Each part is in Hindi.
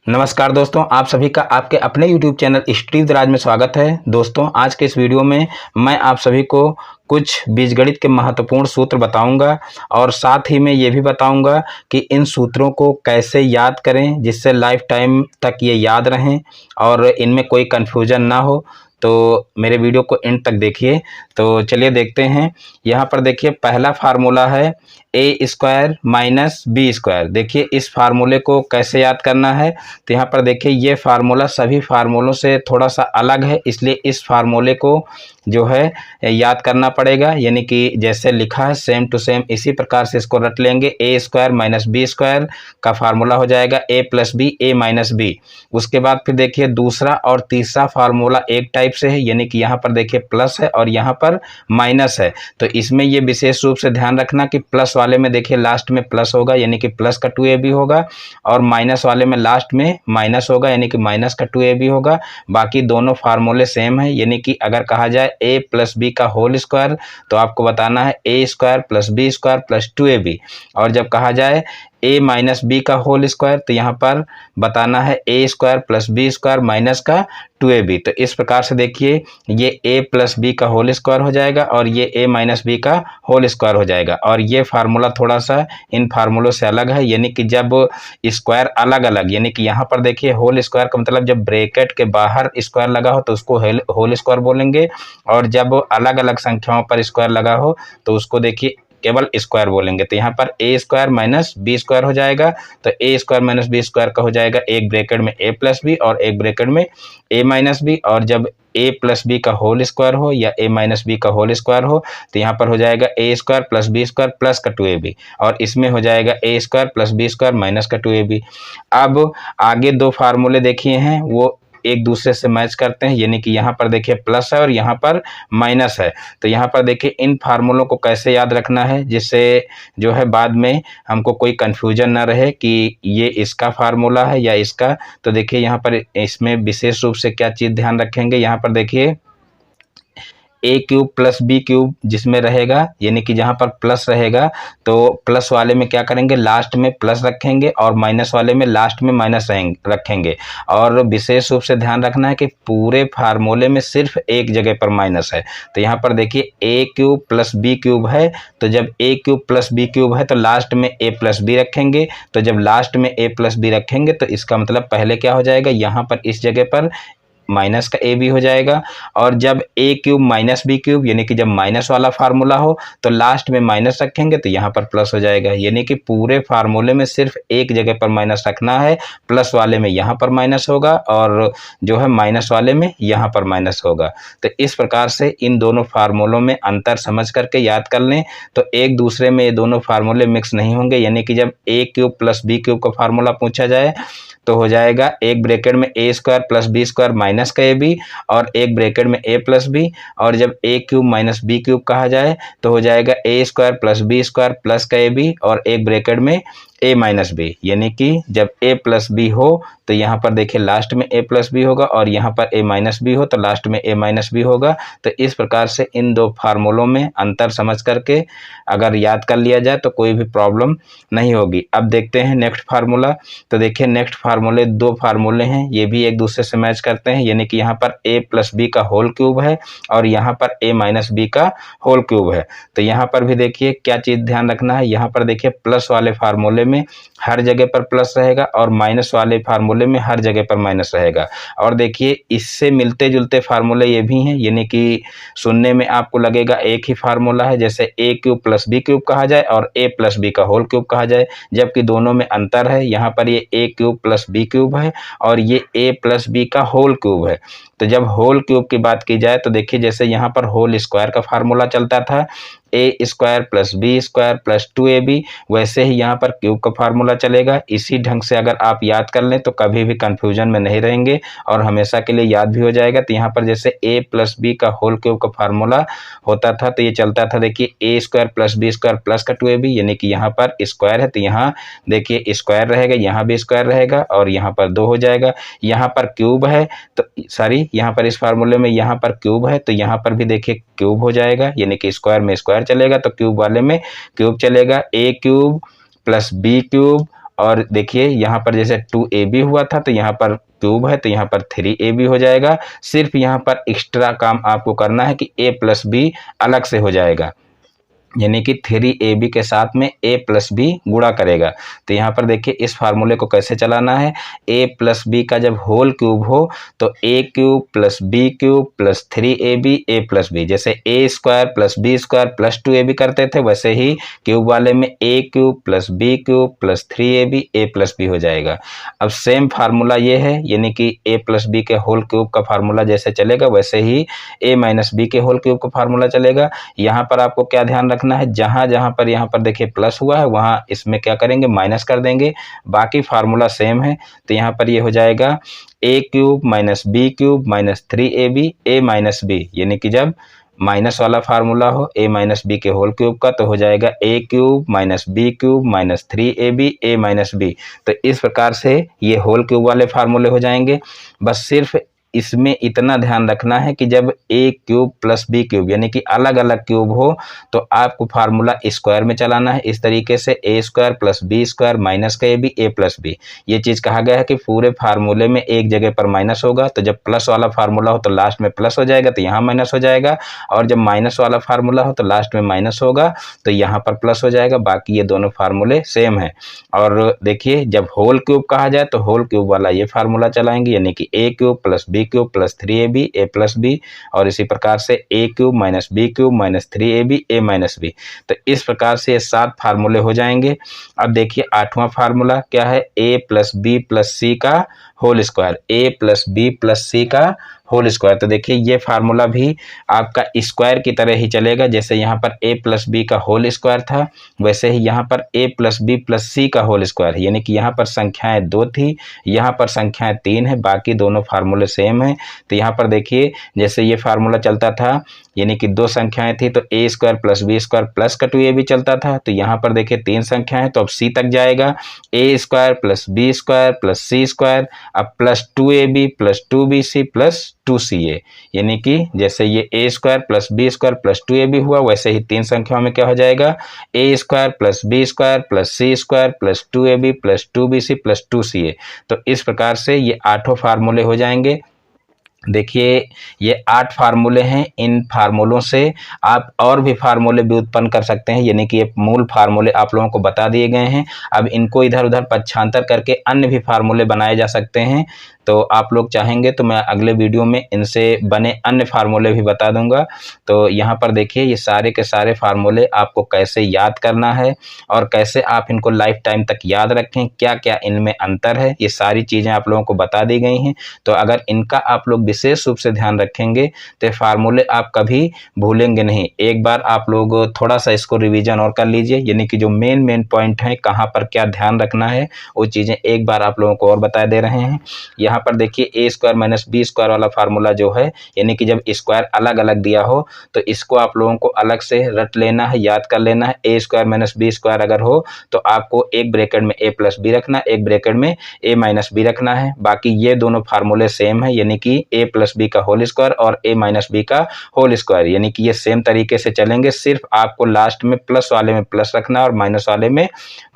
नमस्कार दोस्तों, आप सभी का आपके अपने YouTube चैनल स्टीव द राज में स्वागत है। दोस्तों, आज के इस वीडियो में मैं आप सभी को कुछ बीजगणित के महत्वपूर्ण सूत्र बताऊंगा और साथ ही मैं ये भी बताऊंगा कि इन सूत्रों को कैसे याद करें जिससे लाइफ टाइम तक ये याद रहें और इनमें कोई कन्फ्यूजन ना हो। तो मेरे वीडियो को एंड तक देखिए। तो चलिए देखते हैं। यहाँ पर देखिए, पहला फार्मूला है ए स्क्वायर माइनस बी स्क्वायर। देखिए इस फार्मूले को कैसे याद करना है। तो यहाँ पर देखिए, ये फार्मूला सभी फार्मूलों से थोड़ा सा अलग है, इसलिए इस फार्मूले को जो है याद करना पड़ेगा। यानी कि जैसे लिखा है सेम टू सेम इसी प्रकार से इसको रट लेंगे। ए स्क्वायर माइनस बी स्क्वायर का फार्मूला हो जाएगा ए plus B, a minus B. उसके बाद फिर देखिए दूसरा और तीसरा फार्मूला एक टाइप से है, यानी कि यहाँ पर देखिए प्लस है और यहाँ पर माइनस है। तो इसमें ये विशेष रूप से ध्यान रखना कि प्लस वाले में देखिए लास्ट में प्लस होगा, यानी कि प्लस का 2ab होगा, और माइनस वाले में लास्ट में माइनस होगा, यानी कि माइनस का 2ab होगा। बाकी दोनों फार्मूले सेम है। यानी कि अगर कहा जाए a प्लस बी का होल स्क्वायर तो आपको बताना है a square plus B square plus 2ab, और जब कहा जाए a माइनस बी का होल स्क्वायर तो यहाँ पर बताना है a square plus B square minus का 2ab। तो इस प्रकार से देखिए ये a प्लस बी का होल स्क्वायर हो जाएगा और ये a माइनस बी का होल स्क्वायर हो जाएगा। और ये फार्मूला थोड़ा सा इन फार्मूलों से अलग है, यानी कि जब स्क्वायर अलग अलग, यानी कि यहाँ पर देखिए होल स्क्वायर का मतलब जब ब्रैकेट के बाहर स्क्वायर लगा हो तो उसको होल स्क्वायर बोलेंगे, और जब अलग अलग संख्याओं पर स्क्वायर लगा हो तो उसको देखिए केवल स्क्वायर बोलेंगे। तो यहाँ पर ए स्क्वायर माइनस बी स्क्वायर हो जाएगा। तो A square minus b square का हो जाएगा एक ब्रैकेट में ए प्लस बी और एक ब्रैकेट में ए माइनस बी, और जब ए प्लस बी का होल स्क्वायर हो या ए माइनस बी का होल स्क्वायर हो तो यहाँ पर हो जाएगा A square plus B square plus का 2ab, और इसमें हो जाएगा A square plus B square minus का 2ab। अब आगे दो फार्मूले देखिए हैं वो एक दूसरे से मैच करते हैं, यानी कि यहाँ पर देखिए प्लस है और यहाँ पर माइनस है। तो यहाँ पर देखिए इन फार्मूलों को कैसे याद रखना है जिससे जो है बाद में हमको कोई कन्फ्यूजन ना रहे कि ये इसका फार्मूला है या इसका। तो देखिए यहाँ पर इसमें विशेष रूप से क्या चीज़ ध्यान रखेंगे, यहाँ पर देखिए ए क्यूब प्लस बी क्यूब जिसमें रहेगा, यानी कि जहाँ पर प्लस रहेगा तो प्लस वाले में क्या करेंगे, लास्ट में प्लस रखेंगे, और माइनस वाले में लास्ट में माइनस रखेंगे। और विशेष रूप से ध्यान रखना है कि पूरे फार्मूले में सिर्फ एक जगह पर माइनस है। तो यहाँ पर देखिए ए क्यूब प्लस बी क्यूब है, तो जब A cube plus B cube है तो लास्ट में ए प्लस बी रखेंगे। तो जब लास्ट में ए प्लस बी रखेंगे तो इसका मतलब पहले क्या हो जाएगा, यहाँ पर इस जगह पर माइनस का ए बी हो जाएगा, और जब A cube minus B cube, यानी कि जब माइनस वाला फार्मूला हो तो लास्ट में माइनस रखेंगे तो यहाँ पर प्लस हो जाएगा। यानी कि पूरे फार्मूले में सिर्फ एक जगह पर माइनस रखना है, प्लस वाले में यहाँ पर माइनस होगा और जो है माइनस वाले में यहाँ पर माइनस होगा। तो इस प्रकार से इन दोनों फार्मूलों में अंतर समझ करके याद कर लें तो एक दूसरे में ये दोनों फार्मूले मिक्स नहीं होंगे। यानी कि जब A cube plus B cube का फार्मूला पूछा जाए तो हो जाएगा एक ब्रैकेट में A square plus B square minus का ए बी, और एक ब्रैकेट में ए प्लस बी, और जब A cube minus B cube कहा जाए तो हो जाएगा A square plus B square plus का ए बी, और एक ब्रैकेट में ए माइनस बी। यानी कि जब ए प्लस बी हो तो यहाँ पर देखिए लास्ट में ए प्लस बी होगा, और यहाँ पर ए माइनस बी हो तो लास्ट में ए माइनस बी होगा। तो इस प्रकार से इन दो फार्मूलों में अंतर समझ करके अगर याद कर लिया जाए तो कोई भी प्रॉब्लम नहीं होगी। अब देखते हैं नेक्स्ट फार्मूला। तो देखिए नेक्स्ट फार्मूले दो फार्मूले हैं, ये भी एक दूसरे से मैच करते हैं। यानी कि यहाँ पर ए प्लस बी का होल क्यूब है और यहाँ पर ए माइनस बी का होल क्यूब है। तो यहाँ पर भी देखिए क्या चीज़ ध्यान रखना है, यहाँ पर देखिए प्लस वाले फार्मूले में हर जगह पर प्लस रहेगा और माइनस वाले फार्मूले में हर जगह पर माइनस रहेगा। और देखिए इससे मिलते जुलते फार्मूले ये भी हैं, यानी कि सुनने में आपको लगेगा एक ही फार्मूला है, जैसे ए क्यूब प्लस बी क्यूब कहा जाए और ए प्लस बी का होल क्यूब कहा जाए, जबकि दोनों में अंतर है। यहाँ पर ये ए क्यूब प्लस बी क्यूब है और ये ए प्लस बी का होल क्यूब है। तो जब होल क्यूब की बात की जाए तो देखिए जैसे यहाँ पर होल स्क्वायर का फार्मूला चलता था A square plus B square plus 2ab, वैसे ही यहाँ पर क्यूब का फार्मूला चलेगा। इसी ढंग से अगर आप याद कर लें तो कभी भी कंफ्यूजन में नहीं रहेंगे और हमेशा के लिए याद भी हो जाएगा। तो यहाँ पर जैसे ए प्लस बी का होल क्यूब का फार्मूला होता था तो ये चलता था देखिए A square plus B square plus का 2ab, यानी कि यहाँ पर स्क्वायर है तो यहाँ देखिए स्क्वायर रहेगा, यहाँ भी स्क्वायर रहेगा और यहाँ पर 2 हो जाएगा। यहाँ पर क्यूब है तो सॉरी, यहाँ पर इस फार्मूले में यहाँ पर क्यूब है तो यहाँ पर भी देखिए क्यूब हो जाएगा, यानी कि स्क्वायर में स्क्वायर चलेगा तो क्यूब वाले में क्यूब चलेगा। ए क्यूब प्लस बी क्यूब और देखिए यहाँ पर जैसे 2ab हुआ था तो यहाँ पर क्यूब है तो यहाँ पर 3ab हो जाएगा। सिर्फ यहाँ पर एक्स्ट्रा काम आपको करना है कि a प्लस बी अलग से हो जाएगा, यानी कि 3ab के साथ में a प्लस बी गुणा करेगा। तो यहाँ पर देखिए इस फार्मूले को कैसे चलाना है, a प्लस बी का जब होल क्यूब हो तो a cube plus B cube plus 3ab a plus B, जैसे a square plus B square plus 2ab करते थे वैसे ही क्यूब वाले में a cube plus B cube plus 3ab a plus B हो जाएगा। अब सेम फार्मूला ये है, यानी कि a प्लस बी के होल क्यूब का फार्मूला जैसे चलेगा वैसे ही a माइनस बी के होल क्यूब का फार्मूला चलेगा। यहाँ पर आपको क्या ध्यान रखना है, जहां जहां पर यहाँ पर देखिए प्लस हुआ है वहां इसमें क्या करेंगे, माइनस कर देंगे। बाकी फार्मूला सेम है। तो यहाँ पर ये हो जाएगा a cube minus B cube minus 3ab a minus b, यानी कि जब माइनस वाला फार्मूला हो a माइनस बी के होल क्यूब का तो हो जाएगा a cube minus B cube minus 3ab a minus b. तो इस प्रकार से ये होल क्यूब वाले फार्मूले हो जाएंगे। बस सिर्फ इसमें इतना ध्यान रखना है कि जब a cube plus B cube यानी कि अलग अलग क्यूब हो तो आपको फार्मूला स्क्वायर में चलाना है। इस तरीके से a square plus B square minus का ab a प्लस बी। ये चीज़ कहा गया है कि पूरे फार्मूले में एक जगह पर माइनस होगा, तो जब प्लस वाला फार्मूला हो तो लास्ट में प्लस हो जाएगा तो यहाँ माइनस हो जाएगा, और जब माइनस वाला फार्मूला हो तो लास्ट में माइनस होगा तो यहाँ पर प्लस हो जाएगा। बाकी ये दोनों फार्मूले सेम है। और देखिए जब होल क्यूब कहा जाए तो होल क्यूब वाला ये फार्मूला चलाएंगे, यानी कि a cube plus B cube plus 3ab a plus B, और इसी प्रकार से a cube minus B cube minus 3ab a minus b. तो इस प्रकार से ये 7 फार्मूले हो जाएंगे। अब देखिए 8वां फार्मूला क्या है, a plus B plus C का whole square, a plus B plus C का होल स्क्वायर। तो देखिए ये फार्मूला भी आपका स्क्वायर की तरह ही चलेगा। जैसे यहाँ पर a प्लस बी का होल स्क्वायर था वैसे ही यहाँ पर a plus B plus C का होल स्क्वायर, यानी कि यहाँ पर संख्याएं 2 थी, यहाँ पर संख्याएं 3 है, बाकी दोनों फार्मूले सेम है। तो यहाँ पर देखिए जैसे ये फार्मूला चलता था, यानी कि 2 संख्याएं थी तो a square plus B square plus का 2ab चलता था। तो यहाँ पर देखिए 3 संख्याएं तो अब c तक जाएगा, a square plus B square plus C square, अब plus 2ab plus 2bc plus 2ca, यानी कि जैसे ये a square plus B square plus 2ab हुआ वैसे ही 3 संख्याओं में क्या हो जाएगा, a square plus B square plus C square plus 2ab plus 2bc plus 2ca। तो इस प्रकार से ये 8 फार्मूले हो जाएंगे। देखिए ये 8 फार्मूले हैं। इन फार्मूलों से आप और भी फार्मूले भी उत्पन्न कर सकते हैं, यानी कि ये मूल फार्मूले आप लोगों को बता दिए गए हैं। अब इनको इधर उधर पक्षांतर करके अन्य भी फार्मूले बनाए जा सकते हैं। तो आप लोग चाहेंगे तो मैं अगले वीडियो में इनसे बने अन्य फार्मूले भी बता दूंगा। तो यहाँ पर देखिए ये सारे के सारे फार्मूले आपको कैसे याद करना है और कैसे आप इनको लाइफ टाइम तक याद रखें, क्या क्या इनमें अंतर है, ये सारी चीज़ें आप लोगों को बता दी गई हैं। तो अगर इनका आप लोग विशेष रूप से ध्यान रखेंगे तो फार्मूले आप कभी भूलेंगे नहीं। एक बार आप लोग थोड़ा सा इसको रिवीजन और कर लीजिए, यानी कि जो मेन पॉइंट है कहाँ पर क्या ध्यान रखना है वो चीज़ें एक बार आप लोगों को और बता दे रहे हैं। यहाँ पर देखिए a square minus b square वाला फार्मूला जो है, यानी कि जब स्क्वायर अलग अलग दिया हो तो इसको आप लोगों को अलग से रट लेना है, याद कर लेना है। a square minus b square अगर हो तो आपको एक ब्रैकेट में a प्लस बी रखना, एक ब्रैकेट में a माइनस बी रखना है। बाकी ये दोनों फार्मूले सेम है, यानी कि a प्लस बी का होल स्क्वायर और a माइनस बी का होल स्क्वायर, यानी कि ये सेम तरीके से चलेंगे। सिर्फ आपको लास्ट में प्लस वाले में प्लस रखना है और माइनस वाले में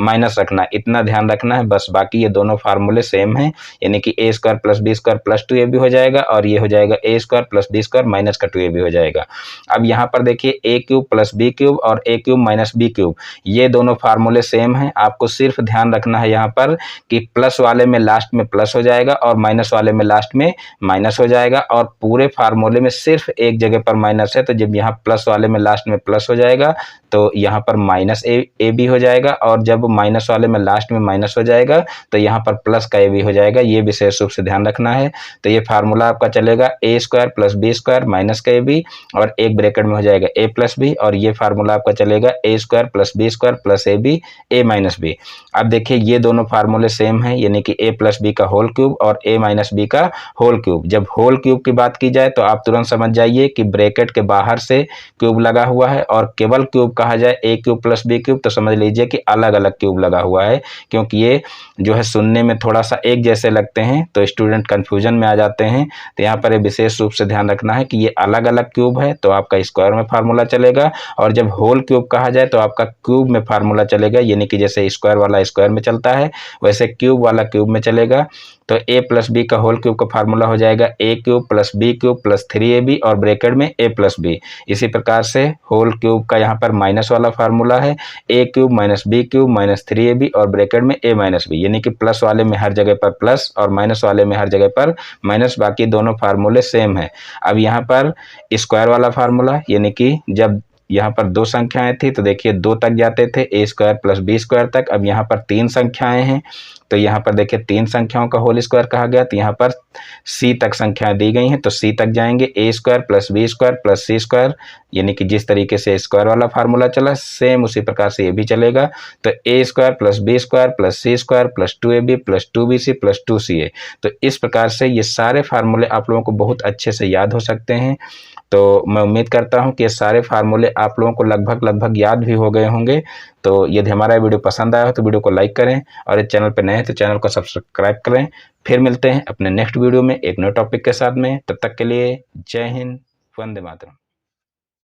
माइनस रखना, इतना ध्यान रखना है बस। बाकी ये दोनों फार्मूले सेम हैं, यानी कि a square plus B square plus 2ab हो जाएगा और ये हो जाएगा a square plus B square minus का 2ab हो जाएगा। अब यहाँ पर देखिए a cube plus B cube और a cube minus B cube, ये दोनों फार्मूले सेम हैं। आपको सिर्फ ध्यान रखना है यहाँ पर कि प्लस वाले में लास्ट में प्लस हो जाएगा और माइनस वाले में लास्ट में माइनस हो जाएगा, और पूरे फार्मूले में सिर्फ एक जगह पर माइनस है। तो जब यहाँ प्लस वाले में लास्ट में प्लस हो जाएगा तो यहाँ पर माइनस ए बी हो जाएगा, और जब माइनस वाले में लास्ट में माइनस हो जाएगा तो यहाँ पर प्लस का ए बी हो जाएगा। ये विशेष रूप से ध्यान रखना है। तो ये फार्मूला आपका चलेगा a square plus B square minus का ए बी और एक ब्रैकेट में हो जाएगा a प्लस बी, और ये फार्मूला आपका चलेगा a square plus B square plus a b a minus b. अब देखिए ये दोनों फार्मूले सेम हैं, यानी कि a प्लस बी का होल क्यूब और a माइनस बी का होल क्यूब। जब होल क्यूब की बात की जाए तो आप तुरंत समझ जाइए कि ब्रैकेट के बाहर से क्यूब लगा हुआ है, और केवल क्यूब कहा जाए ए क्यूब प्लस बी क्यूब तो समझ लीजिए कि अलग अलग क्यूब लगा हुआ है, क्योंकि ये जो है सुनने में थोड़ा सा एक जैसे लगते हैं तो स्टूडेंट कन्फ्यूजन में आ जाते हैं। तो यहाँ पर विशेष रूप से ध्यान रखना है कि ये अलग अलग क्यूब है तो आपका स्क्वायर में फार्मूला चलेगा, और जब होल क्यूब कहा जाए तो आपका क्यूब में फार्मूला चलेगा, यानी कि जैसे स्क्वायर वाला स्क्वायर में चलता है वैसे क्यूब वाला क्यूब में चलेगा। तो ए प्लस बी का होल क्यूब का फार्मूला हो जाएगा A cube plus B cube plus 3ab और ब्रैकेट में ए प्लस बी। इसी प्रकार से होल क्यूब का यहाँ पर माइनस वाला फार्मूला है A cube minus B cube minus 3ab और ब्रैकेट में ए माइनस बी, यानी कि प्लस वाले में हर जगह पर प्लस और माइनस वाले में हर जगह पर माइनस, बाकी दोनों फार्मूले सेम है। अब यहाँ पर स्क्वायर वाला फार्मूला, यानी कि जब यहाँ पर दो संख्याएं थी तो देखिए 2 तक जाते थे ए स्क्वायर प्लस बी स्क्वायर तक। अब यहाँ पर 3 संख्याएं हैं तो यहाँ पर देखिए 3 संख्याओं का होल स्क्वायर कहा गया, तो यहाँ पर सी तक संख्याएं दी गई हैं तो सी तक जाएंगे, A square plus B square plus C square, यानी कि जिस तरीके से स्क्वायर वाला फार्मूला चला सेम उसी प्रकार से ये भी चलेगा। तो A square plus B square plus C square plus 2ab plus 2bc plus 2ca। तो इस प्रकार से ये सारे फार्मूले आप लोगों को बहुत अच्छे से याद हो सकते हैं। तो मैं उम्मीद करता हूं कि ये सारे फार्मूले आप लोगों को लगभग याद भी हो गए होंगे। तो यदि हमारा वीडियो पसंद आया हो तो वीडियो को लाइक करें, और इस चैनल पर नए हैं तो चैनल को सब्सक्राइब करें। फिर मिलते हैं अपने नेक्स्ट वीडियो में एक नए टॉपिक के साथ में, तब तक के लिए जय हिंद, वंदे मातरम।